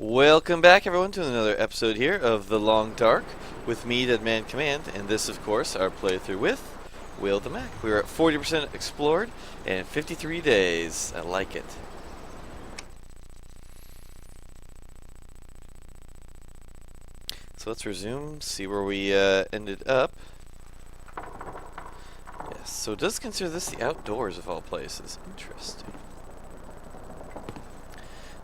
Welcome back, everyone, to another episode here of The Long Dark with me, Deadman Command, and this, of course, our playthrough with Will the Mac. We are at 40% explored and 53 days. I like it. So let's resume, see where we ended up. Yes, so it does consider this the outdoors of all places. Interesting.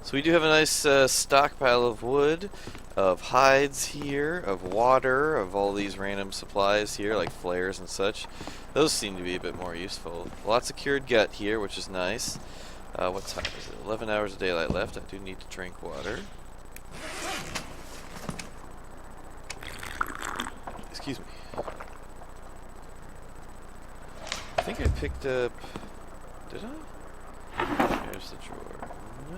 So we do have a nice stockpile of wood, of hides here, of water, of all these random supplies here, like flares and such. Those seem to be a bit more useful. Lots of cured gut here, which is nice. What time is it? 11 hours of daylight left. I do need to drink water. Excuse me. I think I picked up... Did I? Here's the drawer. No.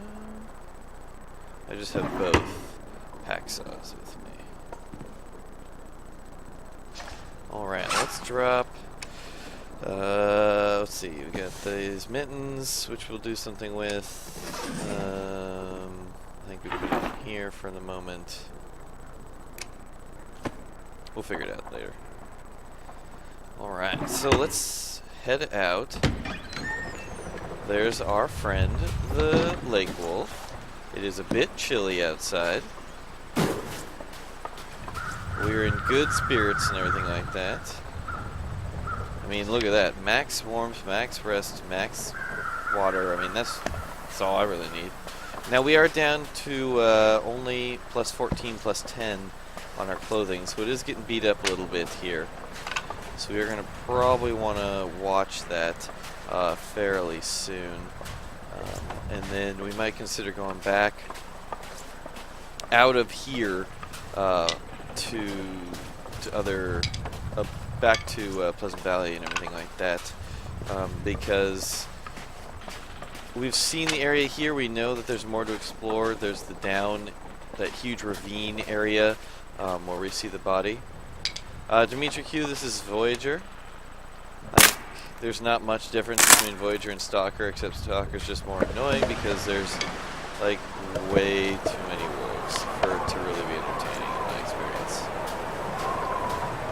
I just have both hacksaws with me. Alright, let's drop... let's see, we got these mittens, which we'll do something with. I think we put it in here for the moment. We'll figure it out later. Alright, so let's head out. There's our friend, the lake wolf. It is a bit chilly outside. We're in good spirits and everything like that. I mean, look at that. Max warmth, max rest, max water. I mean, that's all I really need. Now, we are down to only plus 14, plus 10 on our clothing, so it is getting beat up a little bit here. So we're going to probably want to watch that fairly soon. And then we might consider going back out of here to other back to Pleasant Valley and everything like that, because we've seen the area here. We know that there's more to explore. There's the that huge ravine area where we see the body. Dimitri Q, this is Voyager. There's not much difference between Voyager and Stalker, except Stalker's just more annoying because there's like way too many wolves for it to really be entertaining in my experience.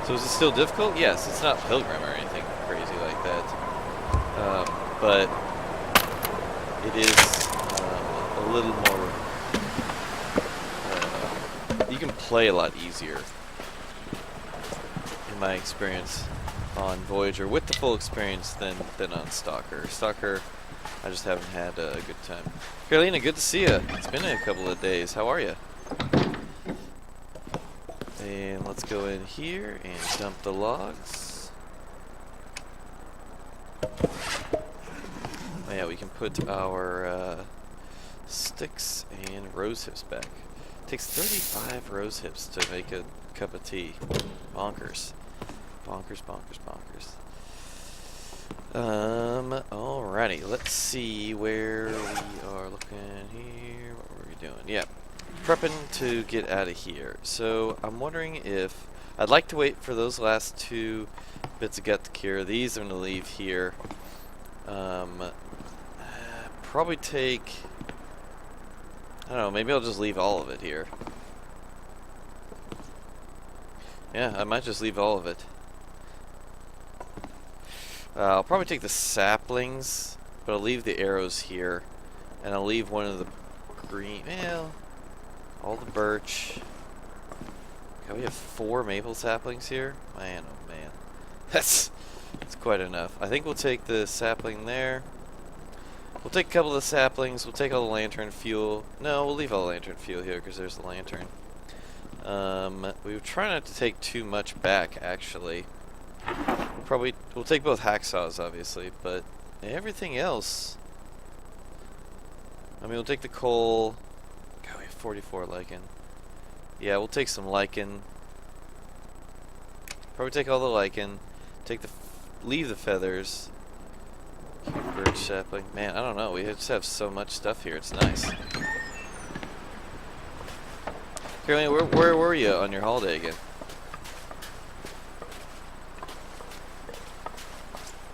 So is it still difficult? Yes, it's not Pilgrim or anything crazy like that, but it is a little more. You can play a lot easier, in my experience, on Voyager with the full experience than on Stalker. Stalker, I just haven't had a good time. Carolina, good to see you. It's been a couple of days. How are you? And let's go in here and dump the logs. Oh yeah, we can put our sticks and rose hips back. It takes 35 rose hips to make a cup of tea. Bonkers. Bonkers, bonkers, bonkers. Alrighty, let's see where we are looking here. What were we doing? Yeah, prepping to get out of here. So I'm wondering if I'd like to wait for those last two bits of gut to cure. These I'm gonna leave here. Probably take. I don't know. Maybe I'll just leave all of it here. Yeah, I might just leave all of it. I'll probably take the saplings, but I'll leave the arrows here, and I'll leave one of the green, well, all the birch. God, we have 4 maple saplings here? Man, oh man. That's quite enough. I think we'll take the sapling there. We'll take a couple of the saplings, we'll take all the lantern fuel. No, we'll leave all the lantern fuel here, because there's the lantern. We would try not to take too much back, actually. We'll take both hacksaws, obviously, but everything else. I mean, we'll take the coal. God, we have 44 lichen. Yeah, we'll take some lichen. Probably take all the lichen. Leave the feathers. Birch sapling. Man, I don't know. We just have so much stuff here. It's nice. Carolina, where were you on your holiday again?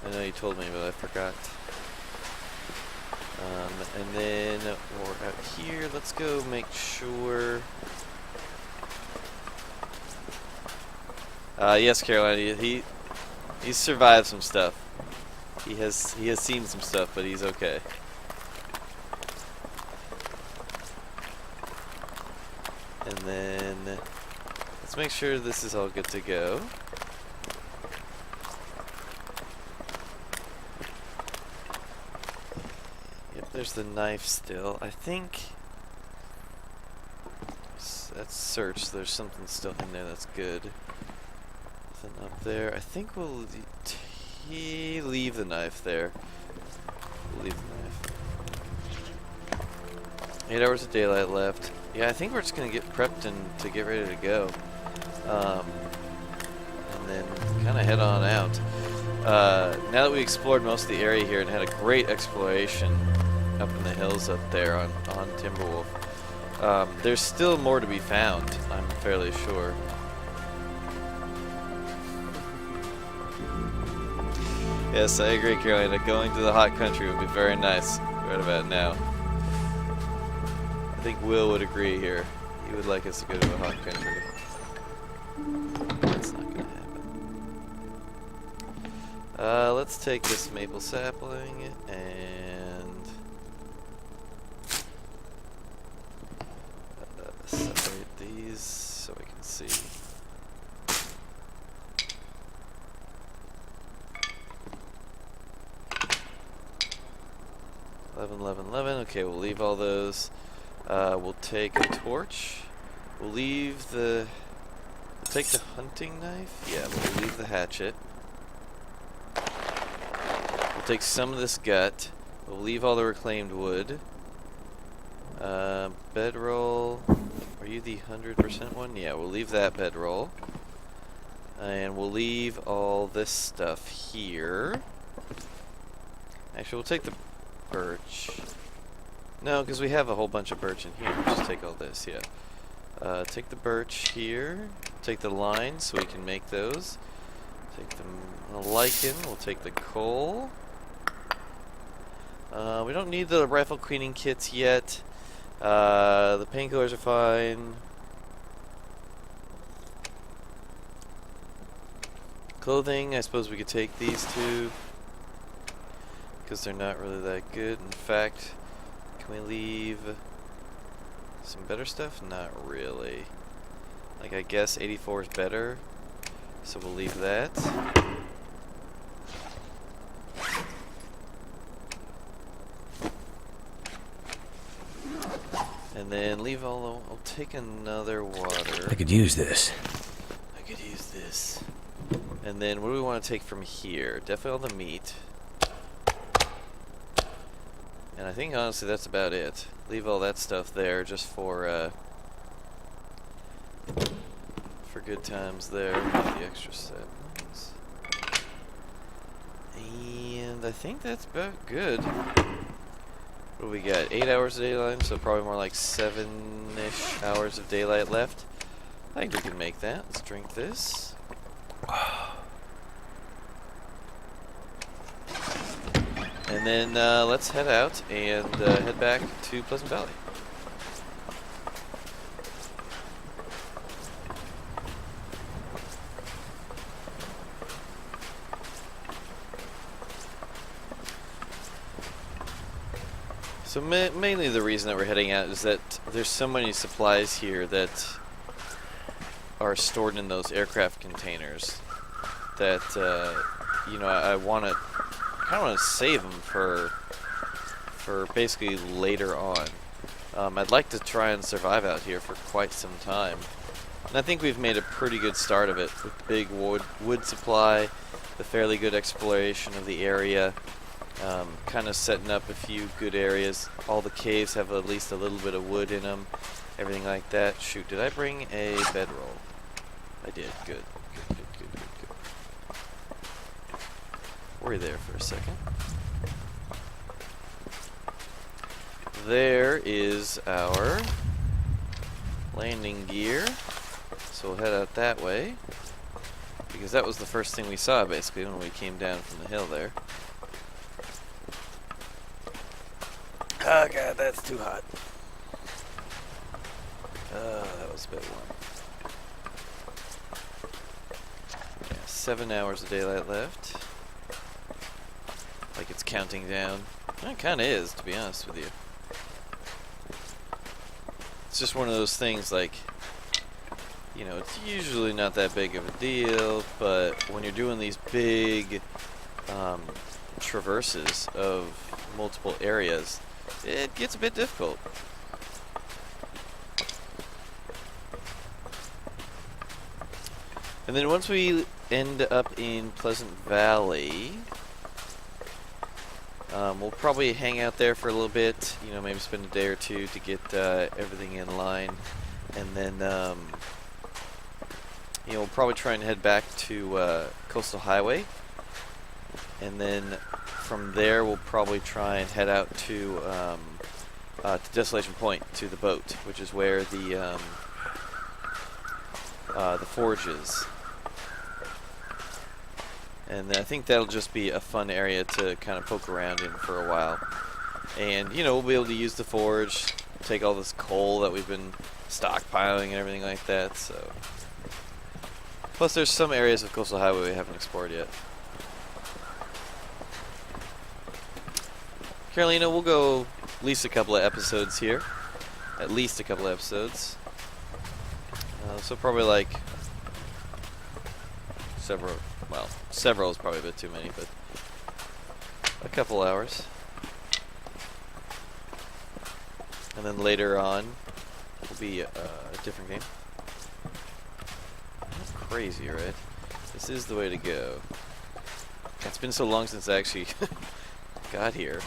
I know you told me, but I forgot. And then we're out here. Let's go make sure. Yes, Carolina. He's survived some stuff. He has seen some stuff, but he's okay. And then let's make sure this is all good to go. Yep, there's the knife still. I think that's search. There's something still in there that's good. Nothing up there. I think we'll leave the knife there. We'll leave the knife. 8 hours of daylight left. Yeah, I think we're just gonna get prepped and to get ready to go, and then kind of head on out. Now that we explored most of the area here and had a great exploration up in the hills up there on Timberwolf, there's still more to be found. I'm fairly sure. Yes, I agree, Carolina. Going to the hot country would be very nice right about now. I think Will would agree here. He would like us to go to a hot country. That's not going to happen. Let's take this maple sapling and separate these so I can see. 11, 11, 11. Okay, we'll leave all those. We'll take a torch. We'll leave the... We'll take the hunting knife. Yeah, we'll leave the hatchet. We'll take some of this gut. We'll leave all the reclaimed wood. Bedroll. Are you the 100% one? Yeah, we'll leave that bedroll. And we'll leave all this stuff here. Actually, we'll take the birch. No, because we have a whole bunch of birch in here. We'll just take all this, yeah. Take the birch here. Take the line so we can make those. Take the lichen. We'll take the coal. We don't need the rifle cleaning kits yet. The painkillers are fine. Clothing, I suppose we could take these two, because they're not really that good. In fact, can we leave some better stuff? Not really. Like, I guess 84 is better, so we'll leave that. And then leave all the... I'll take another water. I could use this. I could use this. And then what do we want to take from here? Definitely all the meat. And I think honestly that's about it. Leave all that stuff there just for good times there. The extra saplings. And I think that's about good. What do we got? 8 hours of daylight, so probably more like 7-ish hours of daylight left. I think we can make that. Let's drink this. And then let's head out and head back to Pleasant Valley. So mainly the reason that we're heading out is that there's so many supplies here that are stored in those aircraft containers that you know, I want to kind of want to save them for basically later on. I'd like to try and survive out here for quite some time, and I think we've made a pretty good start of it with the big wood supply, the fairly good exploration of the area. Kind of setting up a few good areas. All the caves have at least a little bit of wood in them. Everything like that. Shoot, did I bring a bedroll? I did. Good. Good. Worry there for a second. There is our landing gear. So we'll head out that way, because that was the first thing we saw basically when we came down from the hill there. Oh god, that's too hot. That was a bit warm. Yeah, 7 hours of daylight left. Like it's counting down. It kind of is, to be honest with you. It's just one of those things, like, you know, it's usually not that big of a deal, but when you're doing these big traverses of multiple areas, it gets a bit difficult. And then once we end up in Pleasant Valley, we'll probably hang out there for a little bit, you know, maybe spend a day or two to get everything in line, and then you know, we'll probably try and head back to Coastal Highway, and then from there we'll probably try and head out to Desolation Point, to the boat, which is where the forge is. And I think that'll just be a fun area to kind of poke around in for a while. And, you know, we'll be able to use the forge, take all this coal that we've been stockpiling and everything like that, so. Plus there's some areas of Coastal Highway we haven't explored yet. Carolina, we'll go at least a couple of episodes here. At least a couple of episodes. So probably like several, well, several is probably a bit too many, but a couple hours. And then later on will be a different game. That's crazy, right? This is the way to go. It's been so long since I actually got here.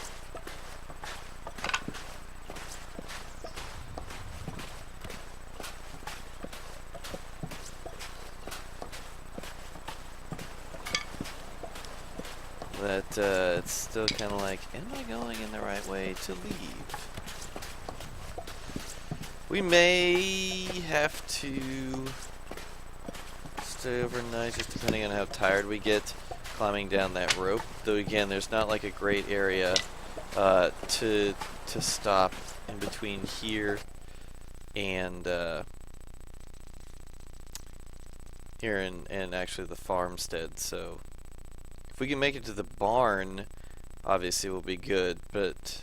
That it's still kind of like, am I going in the right way to leave? We may have to stay overnight, just depending on how tired we get climbing down that rope. Though again, there's not like a great area to stop in between here and here and actually the farmstead. So if we can make it to the barn, obviously we'll be good, but,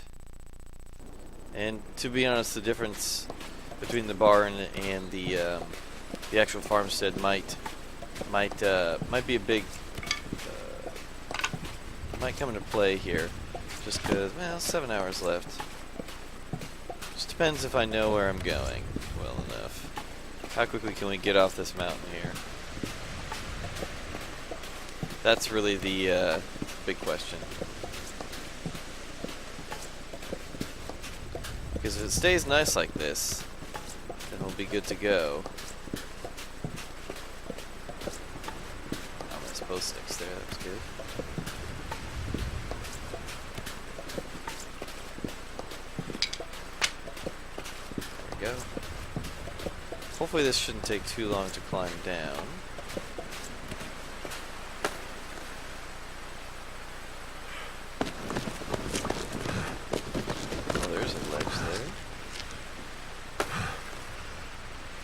and to be honest, the difference between the barn and the actual farmstead might be a big, might come into play here, just because, well, 7 hours left. Just depends if I know where I'm going well enough. How quickly can we get off this mountain here? That's really the big question. Because if it stays nice like this, then we'll be good to go. Oh, my post sticks there, that was good. There we go. Hopefully this shouldn't take too long to climb down.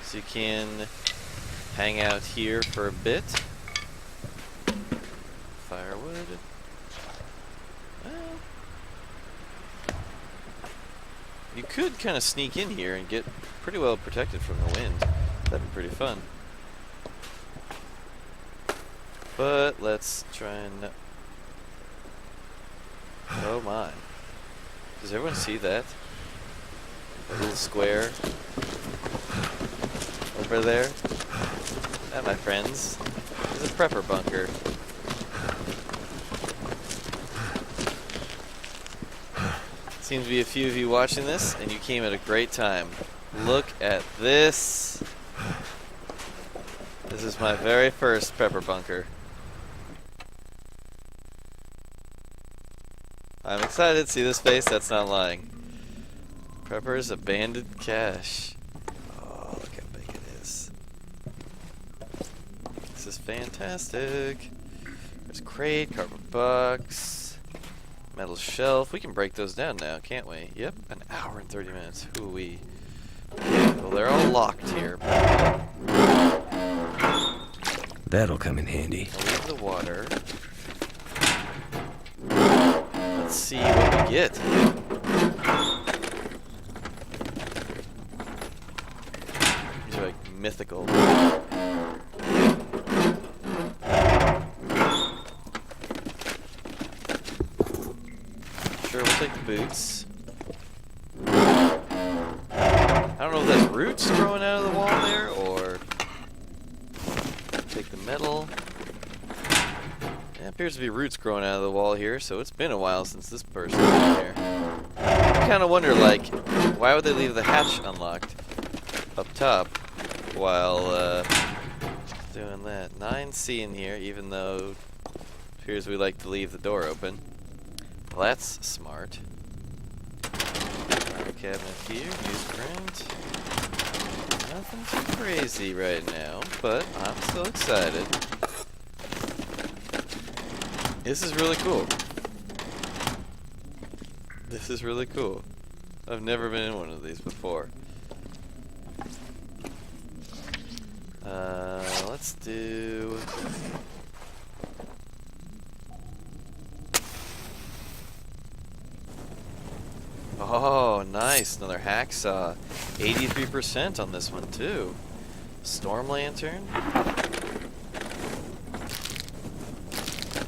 So you can hang out here for a bit. Firewood. Well, you could kind of sneak in here and get pretty well protected from the wind. That'd be pretty fun. But let's try and... Oh my. Does everyone see that? That little square over there? That, my friends, is a prepper bunker. Seems to be a few of you watching this, and you came at a great time. Look at this. This is my very first prepper bunker. I'm excited to see this face, that's not lying. Prepper's abandoned cache. Oh, look how big it is. This is fantastic. There's crate, cardboard box, Metal shelf. We can break those down now, can't we? Yep, an hour and 30 minutes. Hoo-wee. Well, they're all locked here. That'll come in handy. I'll leave the water. Let's see what we get. These are like mythical. Sure, we'll take the boots. I don't know if that's roots growing out of the wall there, or take the metal. It appears to be roots growing out of the wall here, so it's been a while since this person was in here. I kind of wonder, like, why would they leave the hatch unlocked up top while doing that? 9C in here, even though it appears we like to leave the door open. Well, that's smart. Cabinet here, newsprint. Nothing too crazy right now, but I'm still excited. This is really cool. This is really cool. I've never been in one of these before. Let's do... Oh, nice. Another hacksaw. 83% on this one, too. Storm lantern.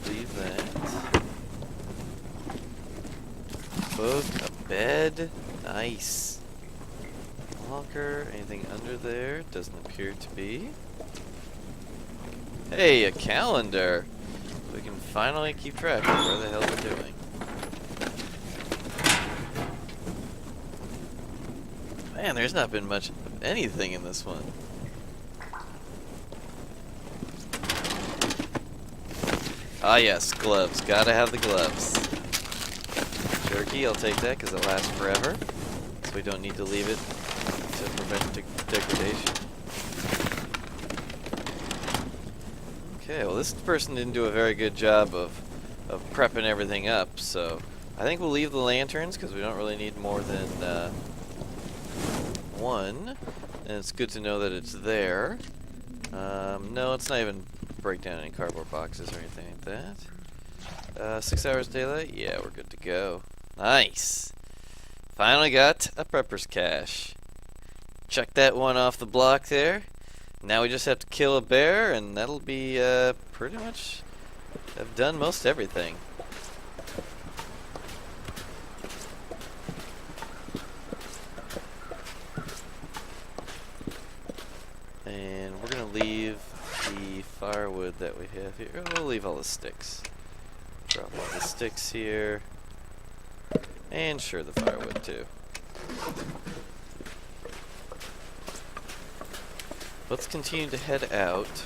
Leave that. Book, a bed. Nice. Locker. Anything under there? Doesn't appear to be. Hey, a calendar. We can finally keep track of where the hell we're doing. Man, there's not been much of anything in this one. Ah yes, gloves. Gotta have the gloves. Jerky, I'll take that because it lasts forever. So we don't need to leave it to prevent degradation. Okay, well this person didn't do a very good job of prepping everything up, so I think we'll leave the lanterns because we don't really need more than one, and it's good to know that it's there. No, it's not even break down any cardboard boxes or anything like that. 6 hours daylight? Yeah, we're good to go. Nice! Finally got a prepper's cache. Check that one off the block there. Now we just have to kill a bear, and that'll be pretty much have done most everything. And we're gonna leave the firewood that we have here. Oh, we'll leave all the sticks. Drop all the sticks here. And sure, the firewood too. Let's continue to head out.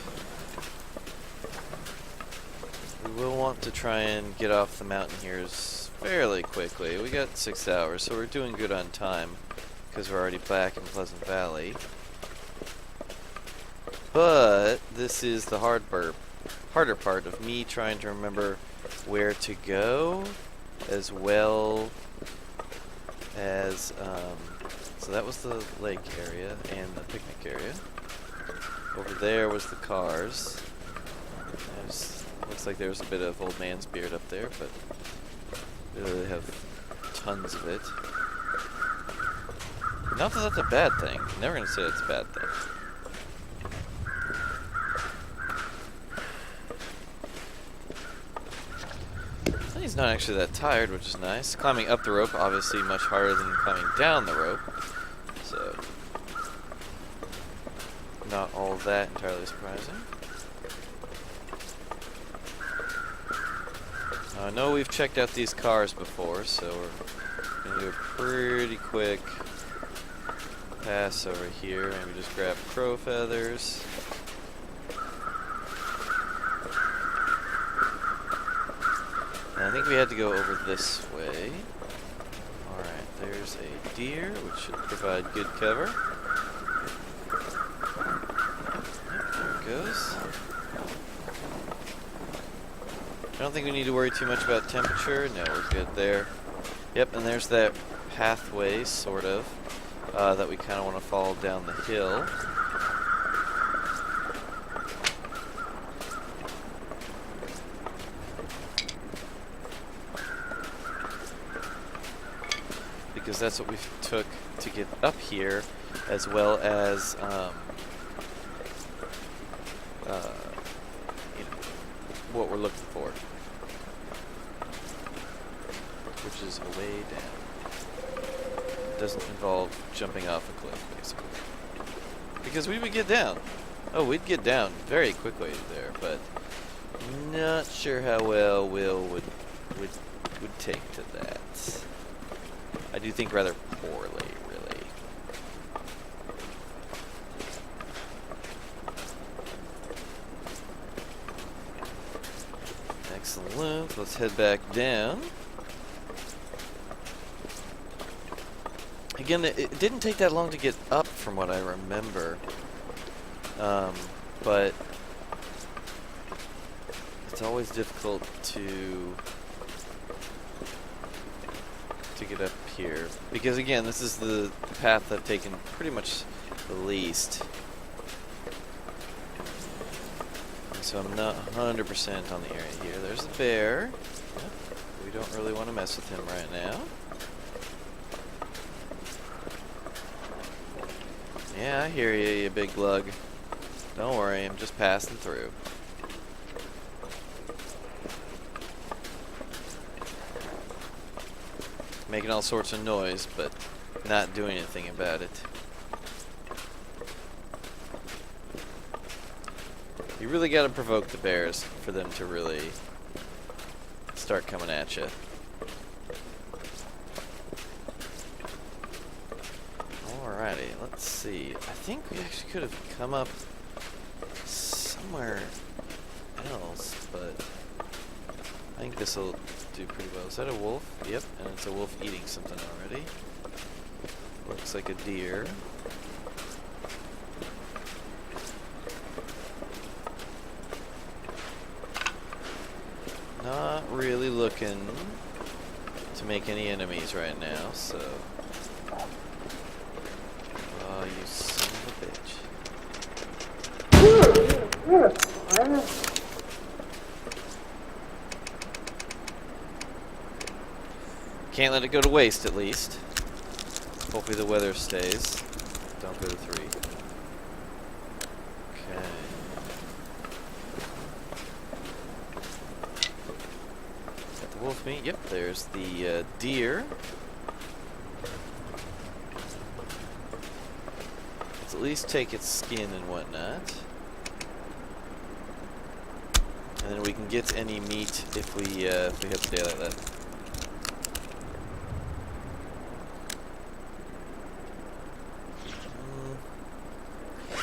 We will want to try and get off the mountain here fairly quickly. We got 6 hours, so we're doing good on time because we're already back in Pleasant Valley. But this is the harder part of me trying to remember where to go, as well as so that was the lake area and the picnic area. Over there was the cars. Looks like there was a bit of old man's beard up there, but we really have tons of it. Not that that's a bad thing. I'm never gonna say it's a bad thing. He's not actually that tired, which is nice. Climbing up the rope, obviously much harder than climbing down the rope. So, not all that entirely surprising. I know we've checked out these cars before, so we're going to do a pretty quick pass over here. Maybe just grab crow feathers. And I think we had to go over this way. Alright, there's a deer, which should provide good cover. Yep, there it goes. I don't think we need to worry too much about temperature. No, we're good there. Yep, and there's that pathway, sort of, that we kind of want to follow down the hill. Because that's what we took to get up here, as well as, you know, what we're looking for, which is a way down. It doesn't involve jumping off a cliff, basically. Because we would get down. Oh, we'd get down very quickly there, but not sure how well Will would take to that. I do think rather poorly, really. Excellent. Let's head back down. Again, it didn't take that long to get up from what I remember. But it's always difficult to get up here. Because again, this is the path I've taken pretty much the least. And so I'm not 100% on the area here. There's a bear. Yep. We don't really want to mess with him right now. Yeah, I hear you, you big lug. Don't worry, I'm just passing through. Making all sorts of noise, but not doing anything about it. You really gotta provoke the bears for them to really start coming at you. Alrighty, let's see. I think we actually could have come up somewhere else, but I think this will do pretty well. Is that a wolf? Yep, and it's a wolf eating something already. Looks like a deer. Not really looking to make any enemies right now, so... Oh, you son of a bitch. Can't let it go to waste, at least. Hopefully the weather stays. Don't go to 3. Okay. Got the wolf meat. Yep, there's the deer. Let's at least take its skin and whatnot. And then we can get any meat if we hit the day like that.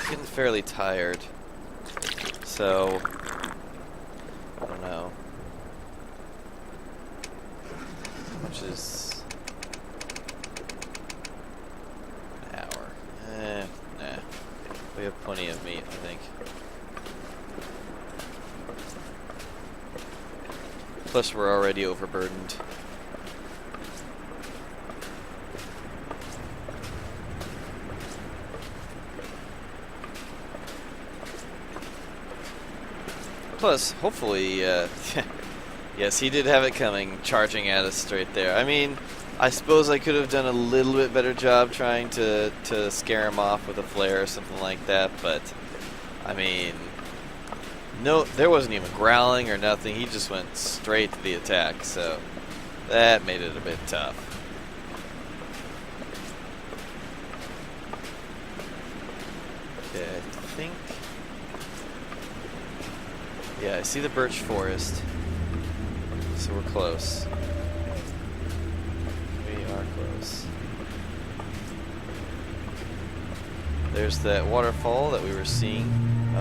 Getting fairly tired, so I don't know. How much is an hour? Nah. We have plenty of meat, I think. Plus, we're already overburdened. Plus, hopefully, yes, he did have it coming, charging at us straight there. I mean, I suppose I could have done a little bit better job trying to scare him off with a flare or something like that, but, I mean, no, there wasn't even growling or nothing. He just went straight to the attack, so that made it a bit tough. Okay, I think... Yeah, I see the birch forest, so we're close. We are close. There's that waterfall that we were seeing.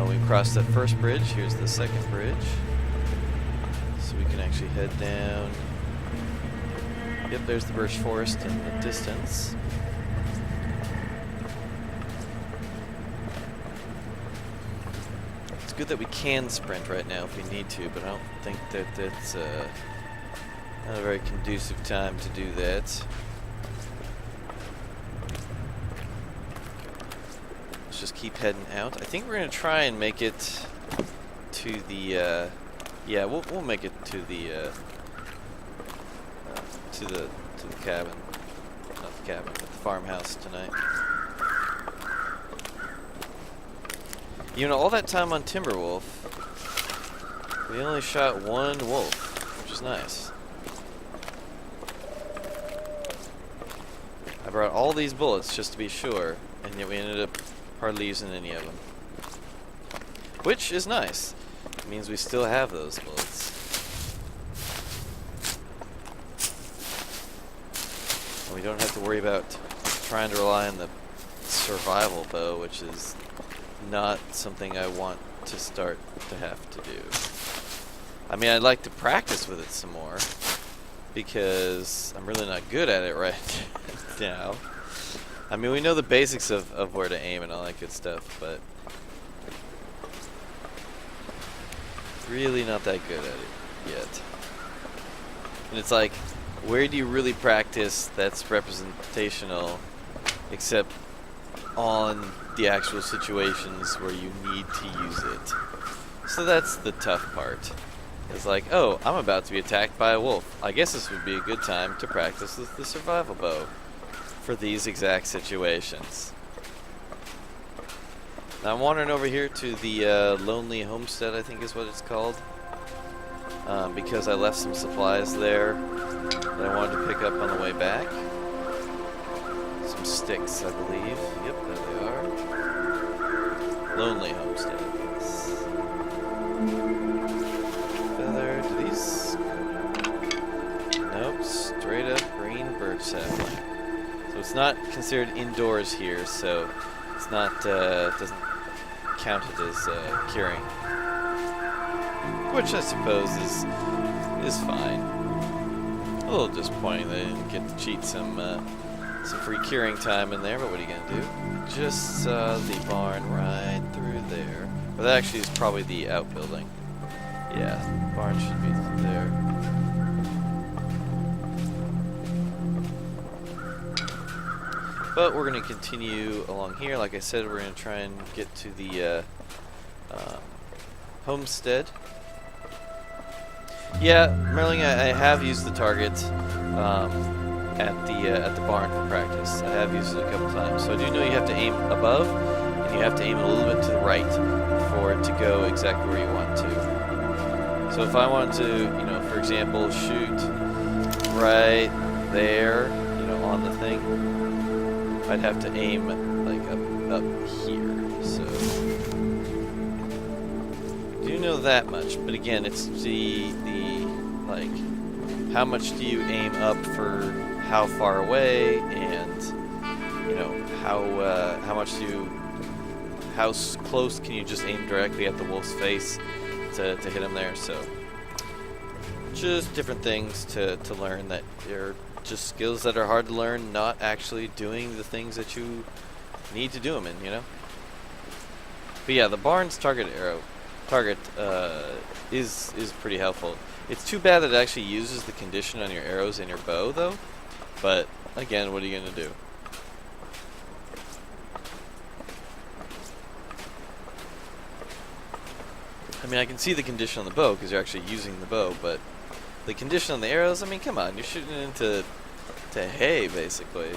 We crossed that first bridge. Here's the second bridge. So we can actually head down. Yep, there's the birch forest in the distance. It's good that we can sprint right now if we need to, but I don't think that that's not a very conducive time to do that. Let's just keep heading out. I think we're gonna try and make it to the. Yeah, we'll make it to the cabin, not the cabin, but the farmhouse tonight. You know, all that time on Timberwolf, we only shot one wolf, which is nice. I brought all these bullets just to be sure, and yet we ended up hardly using any of them. Which is nice. It means we still have those bullets. And we don't have to worry about trying to rely on the survival bow, which is not something I want to start to have to do. I mean, I'd like to practice with it some more, because I'm really not good at it right now. I mean, we know the basics of where to aim and all that good stuff, but really not that good at it yet. And it's like, where do you really practice that's representational, except on the actual situations where you need to use it? So that's the tough part. It's like, oh, I'm about to be attacked by a wolf. I guess this would be a good time to practice with the survival bow for these exact situations. Now I'm wandering over here to the Lonely Homestead, I think is what it's called, because I left some supplies there that I wanted to pick up on the way back. Some sticks, I believe. Yep, there they are. Lonely Homestead, yes. Feather, do these... Nope, straight up green birch sapling. So it's not considered indoors here, so it's not, doesn't count it as curing. Which I suppose is fine. A little disappointing that I didn't get to cheat some free curing time in there, but what are you gonna do? Just saw the barn right through there. But that actually is probably the outbuilding. Yeah, the barn should be through there. But we're going to continue along here. Like I said, we're going to try and get to the homestead. Yeah, Merling, I have used the target at the barn for practice. I have used it a couple times. So I do know you have to aim above, and you have to aim a little bit to the right for it to go exactly where you want to. So if I wanted to, you know, for example, shoot right there, you know, on the thing, I'd have to aim like up here. So I do know that much, but again, it's the like how much do you aim up for how far away, and you know how much do you, how close can you just aim directly at the wolf's face to hit him there. So just different things to learn that are just skills that are hard to learn, not actually doing the things that you need to do them in, you know? But yeah, the barn's target is pretty helpful. It's too bad that it actually uses the condition on your arrows and your bow, though. But again, what are you going to do? I mean, I can see the condition on the bow because you're actually using the bow, but the condition on the arrows, I mean, come on, you're shooting into hay, basically.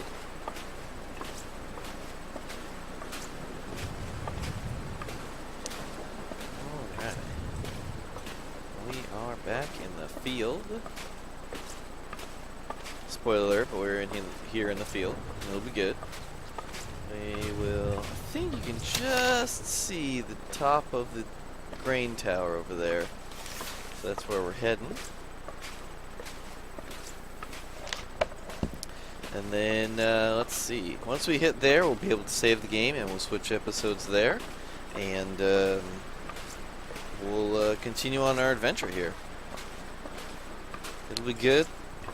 Alright. We are back in the field. Spoiler alert, but we're here in the field. And it'll be good. We will... I think you can just see the top of the grain tower over there. So that's where we're heading. And then, let's see. Once we hit there, we'll be able to save the game, and we'll switch episodes there. And we'll continue on our adventure here. It'll be good.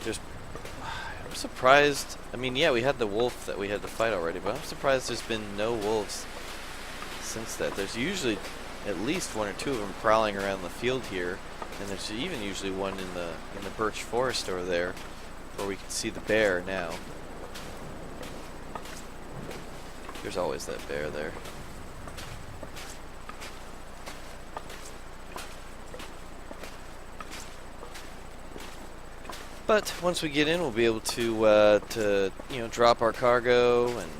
I'm surprised. I mean, yeah, we had the wolf that we had to fight already, but I'm surprised there's been no wolves since that. There's usually at least one or two of them prowling around the field here, and there's even usually one in the birch forest over there, where we can see the bear now. There's always that bear there. But once we get in, we'll be able to drop our cargo and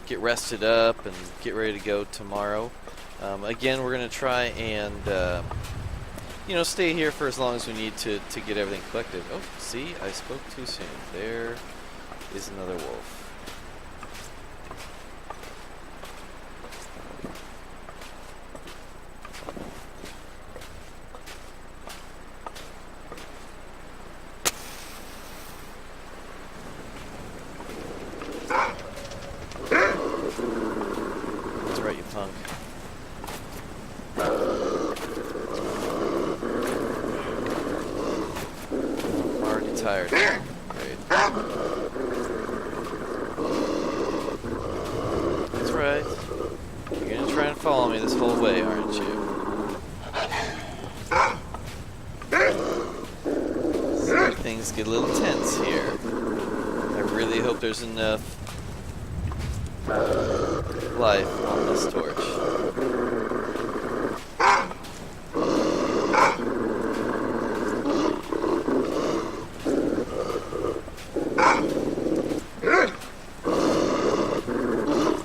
get rested up and get ready to go tomorrow. Again, we're going to try and stay here for as long as we need to get everything collected. Oh, see, I spoke too soon. There is another wolf. That's right, you punk. I'm already tired. Great. That's right. You're gonna try and follow me this whole way, aren't you? So things get a little tense here. I really hope there's enough life on this torch.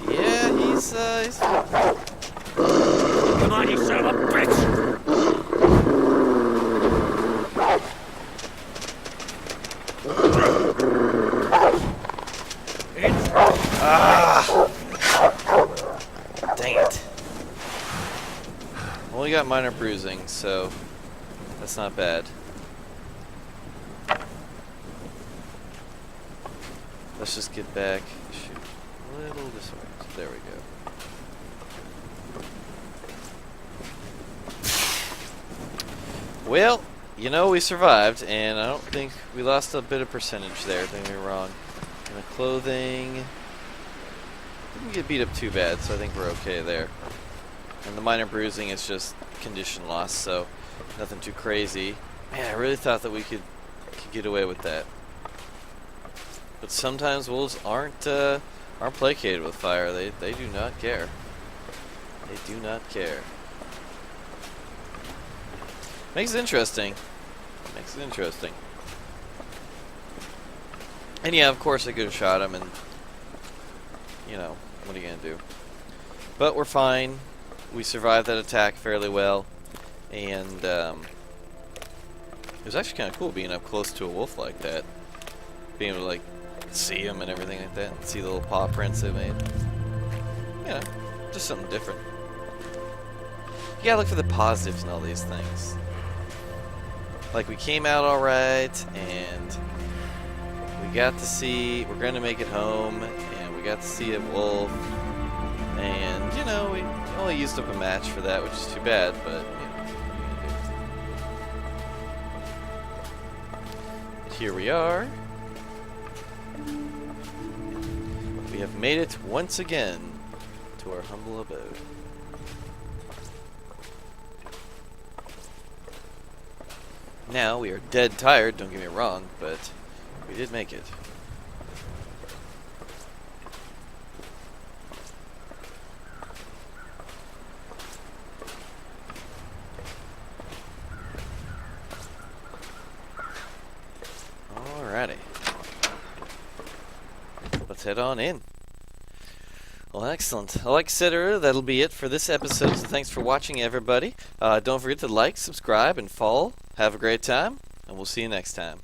Yeah, he's Come on, you son of a bitch! Dang it. Only got minor bruising, so that's not bad. Let's just get back. Shoot. A little this way. There we go. Well, we survived, and I don't think we lost a bit of percentage there. Don't get me wrong. And the clothing didn't get beat up too bad, so I think we're okay there. And the minor bruising is just condition loss, so nothing too crazy. Man, I really thought that we could get away with that. But sometimes wolves aren't placated with fire. They do not care. They do not care. Makes it interesting. Makes it interesting. And yeah, of course I could have shot him, and what are you gonna do? But we're fine. We survived that attack fairly well, and it was actually kind of cool being up close to a wolf like that, being able to see him and everything like that, and see the little paw prints they made. Just something different. You gotta look for the positives in all these things. Like, we came out alright, and we got to see, we're gonna make it home, and we got to see a wolf, and we only used up a match for that, which is too bad, but what are you gonna do? Here we are. We have made it once again to our humble abode. Now, we are dead tired, don't get me wrong, but we did make it. Alrighty. Let's head on in. Well, excellent. Like I said earlier, that'll be it for this episode, so thanks for watching, everybody. Don't forget to like, subscribe, and follow. Have a great time, and we'll see you next time.